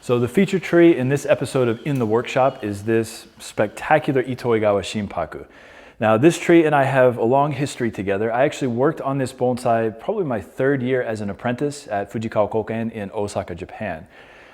So the feature tree in this episode of In the Workshop is this spectacular Itoigawa Shinpaku. Now this tree and I have a long history together. I actually worked on this bonsai probably my third year as an apprentice at Fujikawa Koken in Osaka, Japan.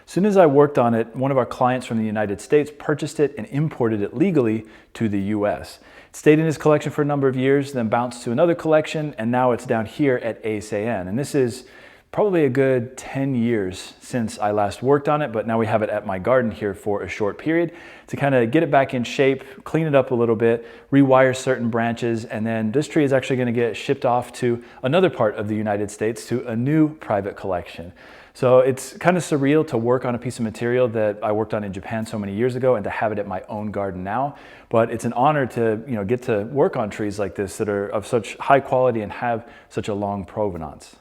As soon as I worked on it, one of our clients from the United States purchased it and imported it legally to the US. It stayed in his collection for a number of years, then bounced to another collection, and now it's down here at Eisei-en. And this is probably a good 10 years since I last worked on it, but now we have it at my garden here for a short period to kind of get it back in shape, clean it up a little bit, rewire certain branches, and then this tree is actually going to get shipped off to another part of the United States to a new private collection. So it's kind of surreal to work on a piece of material that I worked on in Japan so many years ago and to have it at my own garden now. But it's an honor to get to work on trees like this that are of such high quality and have such a long provenance.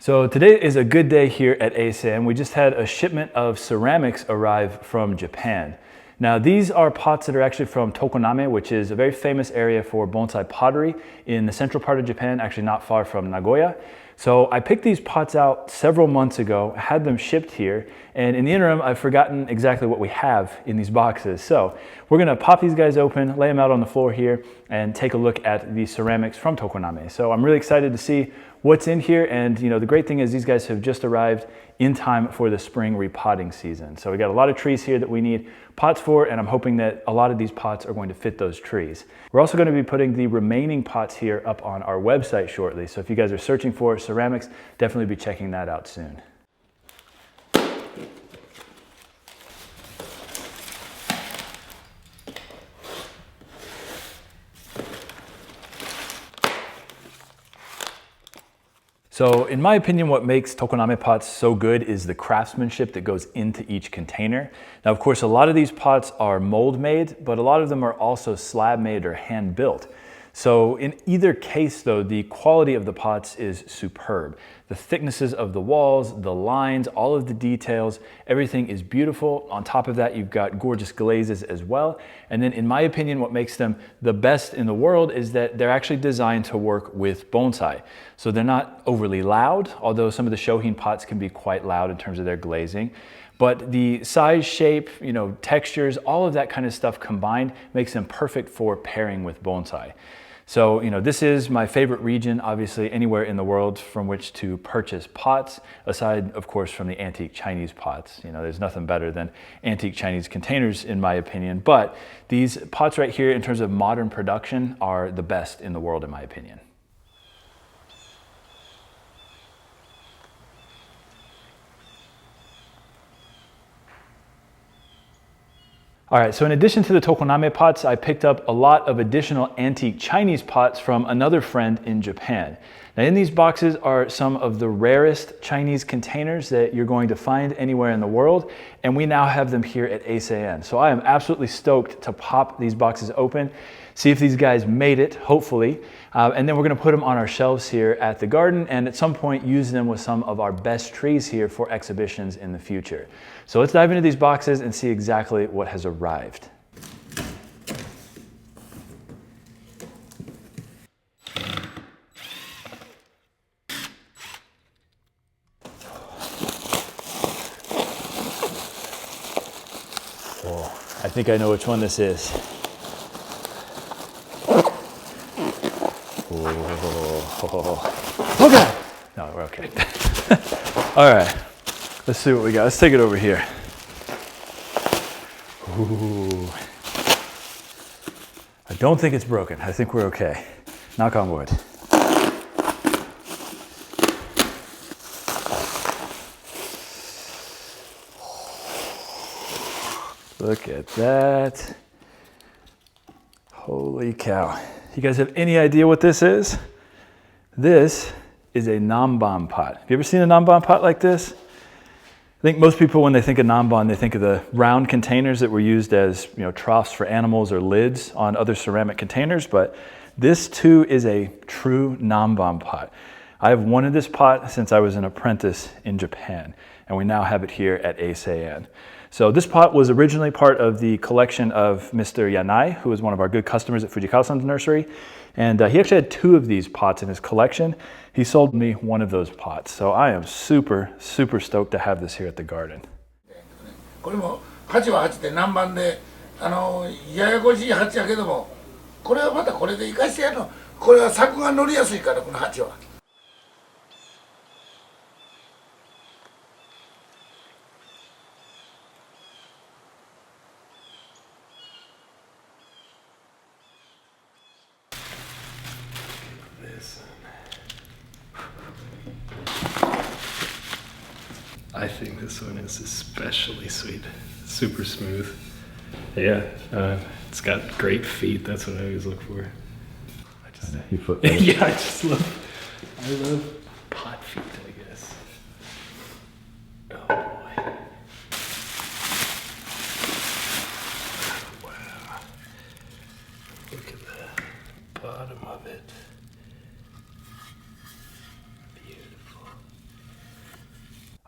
So today is a good day here at Eisei-en. We just had a shipment of ceramics arrive from Japan. Now these are pots that are actually from Tokoname, which is a very famous area for bonsai pottery in the central part of Japan, actually not far from Nagoya. So I picked these pots out several months ago, had them shipped here, and in the interim, I've forgotten exactly what we have in these boxes. So we're gonna pop these guys open, lay them out on the floor here, and take a look at the ceramics from Tokoname. So I'm really excited to see what's in here, and the great thing is these guys have just arrived in time for the spring repotting season. So we got a lot of trees here that we need pots for, and I'm hoping that a lot of these pots are going to fit those trees. We're also going to be putting the remaining pots here up on our website shortly. So if you guys are searching for ceramics, definitely be checking that out soon. So in my opinion, what makes Tokoname pots so good is the craftsmanship that goes into each container. Now, of course, a lot of these pots are mold made, but a lot of them are also slab made or hand built. So in either case though, the quality of the pots is superb. The thicknesses of the walls, the lines, all of the details, everything is beautiful. On top of that, you've got gorgeous glazes as well. And then in my opinion, what makes them the best in the world is that they're actually designed to work with bonsai. So they're not overly loud, although some of the shohin pots can be quite loud in terms of their glazing. But the size, shape, textures, all of that kind of stuff combined makes them perfect for pairing with bonsai. So, this is my favorite region, obviously, anywhere in the world from which to purchase pots, aside, of course, from the antique Chinese pots. There's nothing better than antique Chinese containers, in my opinion. But these pots right here, in terms of modern production, are the best in the world, in my opinion. All right, so in addition to the Tokoname pots, I picked up a lot of additional antique Chinese pots from another friend in Japan. Now in these boxes are some of the rarest Chinese containers that you're going to find anywhere in the world, and we now have them here at Eisei-en. So I am absolutely stoked to pop these boxes open, see if these guys made it, hopefully, and then we're gonna put them on our shelves here at the garden, and at some point use them with some of our best trees here for exhibitions in the future. So let's dive into these boxes and see exactly what has arrived. Oh, I think I know which one this is. Oh God! No, we're okay. All right, let's see what we got. Let's take it over here. Ooh. I don't think it's broken. I think we're okay. Knock on wood. Look at that. Holy cow. You guys have any idea what this is? This is a nanban pot. Have you ever seen a nanban pot like this? I think most people, when they think of nanban, they think of the round containers that were used as troughs for animals or lids on other ceramic containers, but This too is a true Nanban pot. I have wanted this pot since I was an apprentice in Japan, and we now have it here at Eisei-en. So this pot was originally part of the collection of Mr. Yanai, who is one of our good customers at Fujikawa-san's nursery. And he actually had 2 of these pots in his collection. He sold me one of those pots. So I am super, super stoked to have this here at the garden. これも8は8で何番でややこしい8やけども、これはまたこれで生かしてやるの。これは作が乗りやすいから、この8は。I think this one is especially sweet, super smooth. Yeah, it's got great feet. That's what I always look for. Yeah, I love pot feet, I guess. Oh boy. Wow. Look at the bottom of it.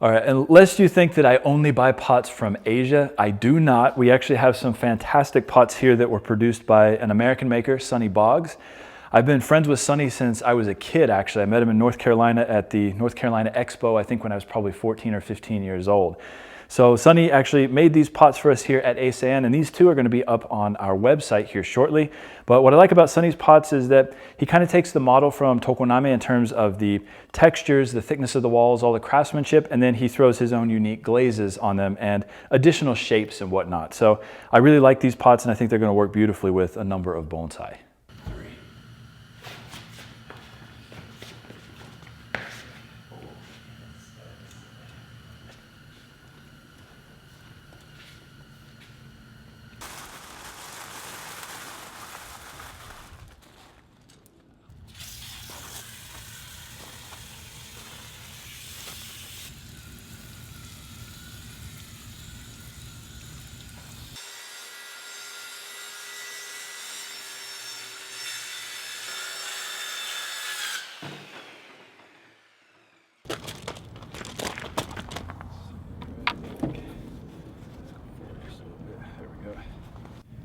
All right, unless you think that I only buy pots from Asia, I do not. We actually have some fantastic pots here that were produced by an American maker, Sonny Boggs. I've been friends with Sonny since I was a kid, actually. I met him in North Carolina at the North Carolina Expo, I think when I was probably 14 or 15 years old. So Sonny actually made these pots for us here at Eisei-en, and these 2 are going to be up on our website here shortly. But what I like about Sonny's pots is that he kind of takes the model from tokoname in terms of the textures, the thickness of the walls, all the craftsmanship, and then he throws his own unique glazes on them and additional shapes and whatnot. So I really like these pots, and I think they're going to work beautifully with a number of bonsai.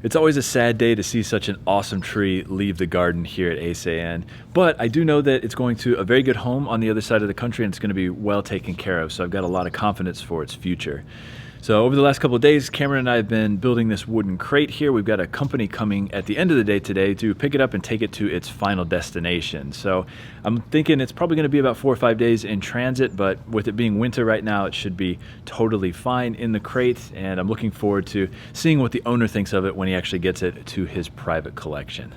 It's always a sad day to see such an awesome tree leave the garden here at Eisei-en, but I do know that it's going to a very good home on the other side of the country and it's going to be well taken care of, so I've got a lot of confidence for its future. So over the last couple of days, Cameron and I have been building this wooden crate here. We've got a company coming at the end of the day today to pick it up and take it to its final destination. So I'm thinking it's probably going to be about 4 or 5 days in transit, but with it being winter right now, it should be totally fine in the crate. And I'm looking forward to seeing what the owner thinks of it when he actually gets it to his private collection.